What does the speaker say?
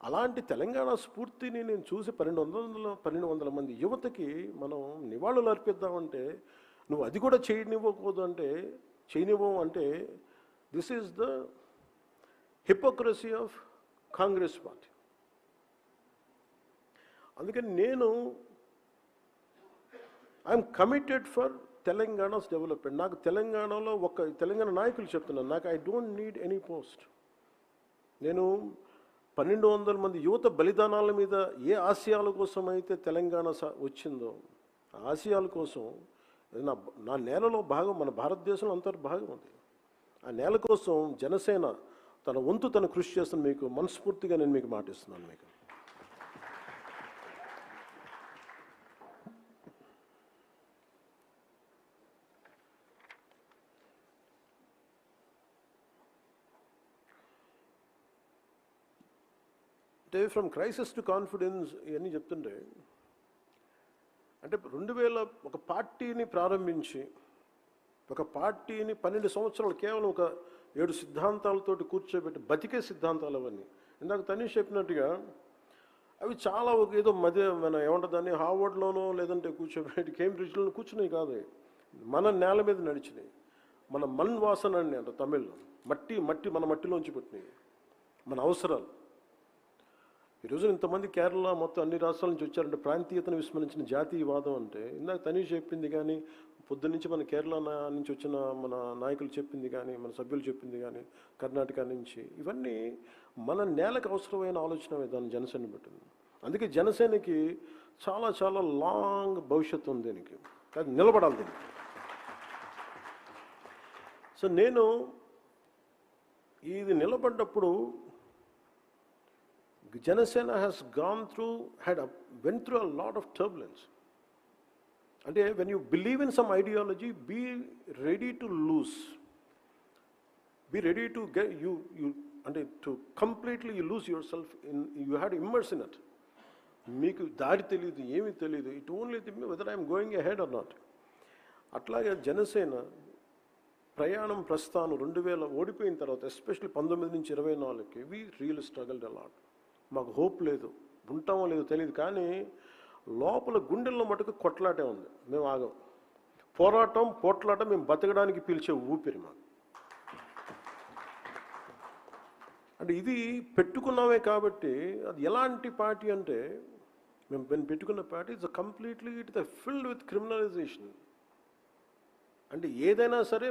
అలాంటి తెలంగాణ స్ఫూర్తిని నేను చూసి 1200 మంది యువతకి మనం నివాళులు అర్పిద్దామంటే నువ్వు అది కూడా చేయనివ్వవు అంటే this is the hypocrisy of Congress party. అందుకని నేను I'm committed for Telangana's development. నాకు తెలంగాణలో తెలంగాణ నాయకులు చెప్తున్నాను, నాకు I don't need any post. నేను 1200 మంది యువత బలిదానాల మీద ఏ ఆశయాల కోసం అయితే తెలంగాణ వచ్చిందో ఆ ఆశయాల కోసం నా నేలలో భాగం, మన భారతదేశంలో అంతర్భాగం ఉంది. ఆ నేల కోసం జనసేన తన వంతు తన కృషి చేస్తున్న మీకు మనస్ఫూర్తిగా నేను మీకు మాటిస్తున్నాను. మీకు అంటే ఫ్రమ్ క్రైసిస్ టు కాన్ఫిడెన్స్ ఇవన్నీ చెప్తుంటే అంటే 2000 ఒక పార్టీని ప్రారంభించి ఒక పార్టీని 12 సంవత్సరాలు కేవలం ఒక 7 సిద్ధాంతాలతోటి కూర్చోబెట్టి బతికే సిద్ధాంతాలు అవన్నీ. ఇందాక తనీష్ చెప్పినట్టుగా అవి చాలా ఏదో మన ఏమంటారు దాన్ని హార్వర్డ్లోనో లేదంటే కూర్చోబెట్టి కేంబ్రిడ్జ్లోనో కూర్చున్నాయి కాదు, మన నేల మీద నడిచినాయి. మన మన్ వాసన అండి అంట తమిళ్లో, మట్టి మన మట్టిలోంచి పుట్టినాయి మన అవసరాలు. ఈరోజు ఇంతమంది కేరళ మొత్తం అన్ని రాష్ట్రాల నుంచి వచ్చారంటే ప్రాంతీయతను విస్మరించిన జాతీయవాదం అంటే ఇందాక తనీష్ చెప్పింది కానీ పొద్దు నుంచి మన కేరళ నుంచి వచ్చిన మన నాయకులు చెప్పింది కానీ మన సభ్యులు చెప్పింది కానీ కర్ణాటక నుంచి ఇవన్నీ మన నేలకు అవసరమైన ఆలోచన విధానం జనసేన పెట్టింది. అందుకే జనసేనకి చాలా చాలా లాంగ్ భవిష్యత్తు ఉంది దీనికి, అది నిలబడాలి దీనికి. సో నేను ఇది నిలబడ్డప్పుడు Janasena has went through a lot of turbulence. And when you believe in some ideology, be ready to lose. Be ready to to completely lose yourself you had to immerse in it. Meeku daari teliyadu, emi teliyadu. It only whether I am going ahead or not. అట్లాగే జనసేన ప్రయాణం ప్రస్థానం 2000 ఓడిపోయిన తర్వాత especially 19 నుంచి 24కి వి real struggled a lot. మాకు hope లేదు, ఉంటామో లేదో తెలియదు, కానీ లోపల గుండెల్లో మటుకు కొట్లాటే ఉంది. మేము ఆగం. పోట్లాట మేము బతకడానికి పిలిచే ఊపిరి మాకు. అంటే ఇది పెట్టుకున్నామే కాబట్టి అది ఎలాంటి పార్టీ అంటే మేము పెట్టుకున్న party it's completely filled with criminalisation. అంటే ఏదైనా సరే